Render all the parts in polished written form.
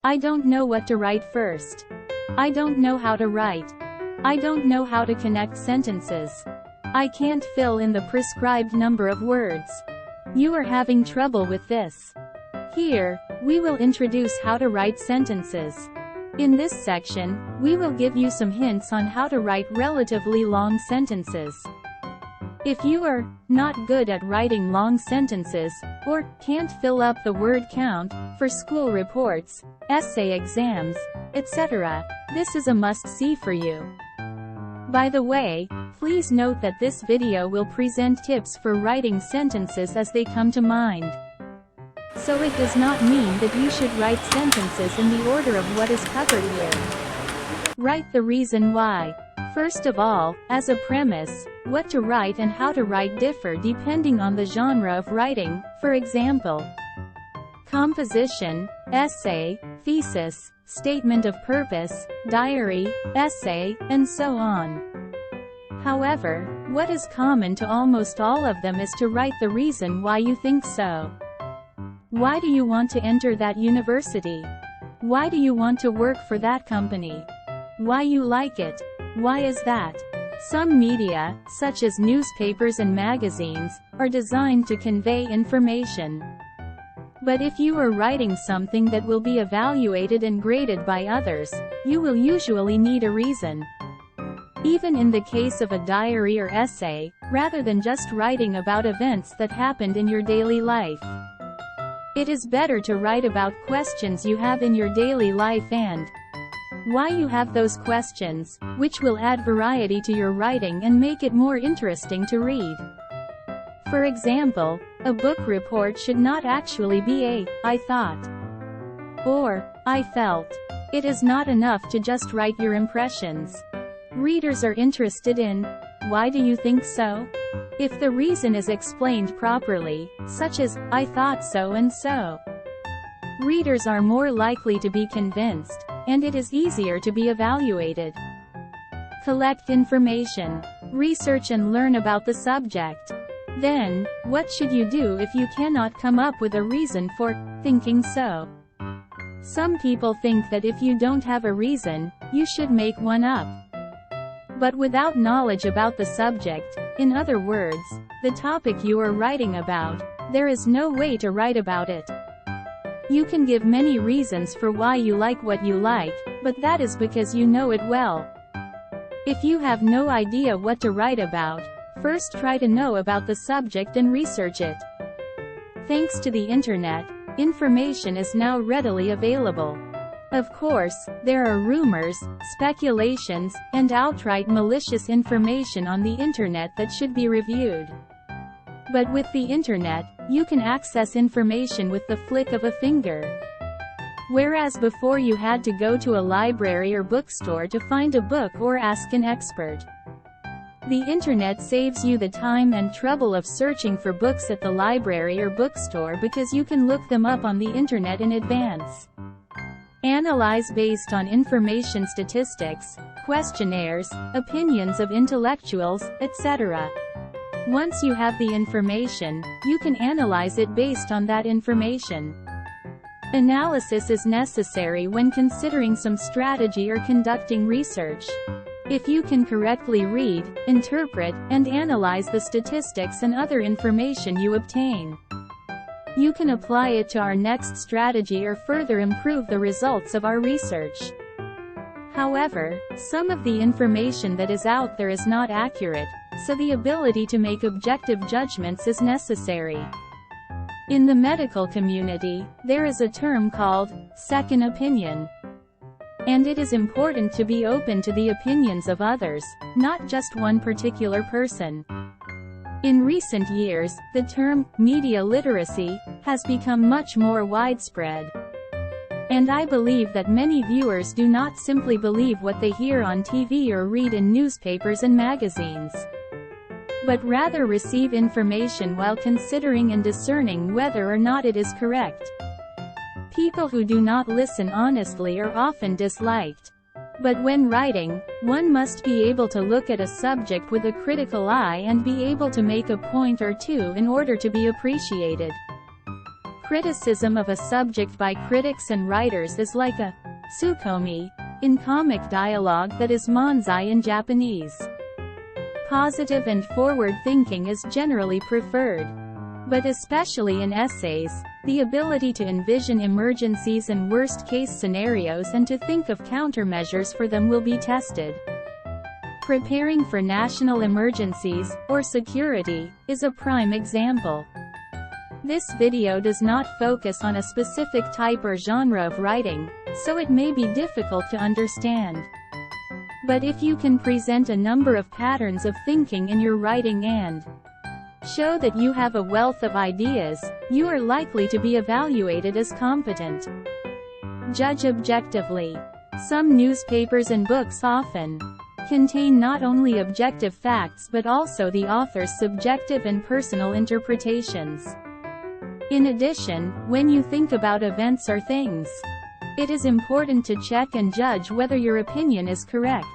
I don't know what to write first. I don't know how to write. I don't know how to connect sentences. I can't fill in the prescribed number of words. You are having trouble with this. Here, we will introduce how to write sentences. In this section, we will give you some hints on how to write relatively long sentences. If you are not good at writing long sentences, or can't fill up the word count for school reports, essay exams, etc., this is a must-see for you. By the way, please note that this video will present tips for writing sentences as they come to mind. So it does not mean that you should write sentences in the order of what is covered here. Write the reason why. First of all, as a premise, what to write and how to write differ depending on the genre of writing, for example, composition, essay, thesis, statement of purpose, diary, essay, and so on. However, what is common to almost all of them is to write the reason why you think so. Why do you want to enter that university? Why do you want to work for that company? Why you like it? Why is that? Some media, such as newspapers and magazines, are designed to convey information. But if you are writing something that will be evaluated and graded by others, you will usually need a reason. Even in the case of a diary or essay, rather than just writing about events that happened in your daily life. It is better to write about questions you have in your daily life and why you have those questions, which will add variety to your writing and make it more interesting to read. For example, a book report should not actually be a "I thought" or "I felt." It is not enough to just write your impressions. Readers are interested in, "Why do you think so?" If the reason is explained properly, such as, "I thought so and so," readers are more likely to be convinced, and it is easier to be evaluated. Collect information. Research and learn about the subject. Then, what should you do if you cannot come up with a reason for thinking so? Some people think that if you don't have a reason, you should make one up. But without knowledge about the subject, in other words, the topic you are writing about, there is no way to write about it. You can give many reasons for why you like what you like, but that is because you know it well. If you have no idea what to write about, first try to know about the subject and research it. Thanks to the internet, information is now readily available. Of course, there are rumors, speculations, and outright malicious information on the internet that should be reviewed. But with the internet, you can access information with the flick of a finger. Whereas before you had to go to a library or bookstore to find a book or ask an expert. The internet saves you the time and trouble of searching for books at the library or bookstore because you can look them up on the internet in advance. Analyze based on information, statistics, questionnaires, opinions of intellectuals, etc. Once you have the information, you can analyze it based on that information. Analysis is necessary when considering some strategy or conducting research. If you can correctly read, interpret, and analyze the statistics and other information you obtain, you can apply it to our next strategy or further improve the results of our research. However, some of the information that is out there is not accurate, so the ability to make objective judgments is necessary. In the medical community, there is a term called second opinion. And it is important to be open to the opinions of others, not just one particular person. In recent years, the term media literacy has become much more widespread. And I believe that many viewers do not simply believe what they hear on TV or read in newspapers and magazines, but rather receive information while considering and discerning whether or not it is correct. People who do not listen honestly are often disliked. But when writing, one must be able to look at a subject with a critical eye and be able to make a point or two in order to be appreciated. Criticism of a subject by critics and writers is like a tsukomi in comic dialogue that is manzai in Japanese. Positive and forward thinking is generally preferred. But especially in essays, the ability to envision emergencies and worst-case scenarios and to think of countermeasures for them will be tested. Preparing for national emergencies, or security, is a prime example. This video does not focus on a specific type or genre of writing, so it may be difficult to understand. But if you can present a number of patterns of thinking in your writing and show that you have a wealth of ideas, you are likely to be evaluated as competent. Judge objectively. Some newspapers and books often contain not only objective facts but also the author's subjective and personal interpretations. In addition, when you think about events or things, it is important to check and judge whether your opinion is correct.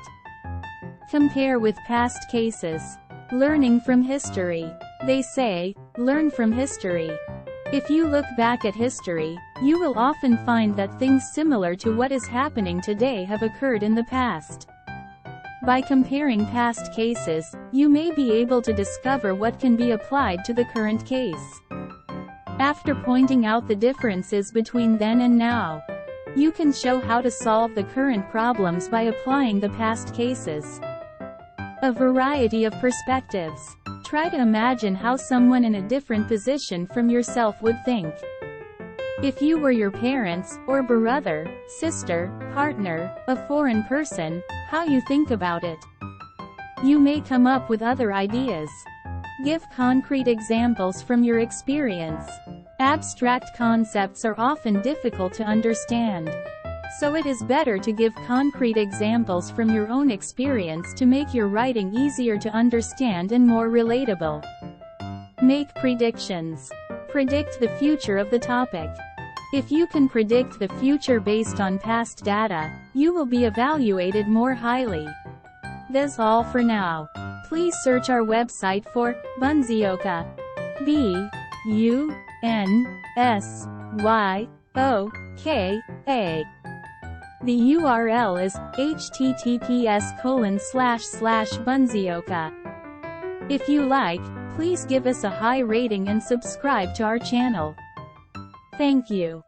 Compare with past cases. Learning from history. They say, learn from history. If you look back at history, you will often find that things similar to what is happening today have occurred in the past. By comparing past cases, you may be able to discover what can be applied to the current case. After pointing out the differences between then and now, you can show how to solve the current problems by applying the past cases. A variety of perspectives. Try to imagine how someone in a different position from yourself would think. If you were your parents, or brother, sister, partner, a foreign person, how you think about it. You may come up with other ideas. Give concrete examples from your experience. Abstract concepts are often difficult to understand. So it is better to give concrete examples from your own experience to make your writing easier to understand and more relatable. Make predictions. Predict the future of the topic. If you can predict the future based on past data, you will be evaluated more highly. That's all for now. Please search our website for bunsyoka. bunsyoka. The URL is https://bunsyoka. If you like, please give us a high rating and subscribe to our channel. Thank you.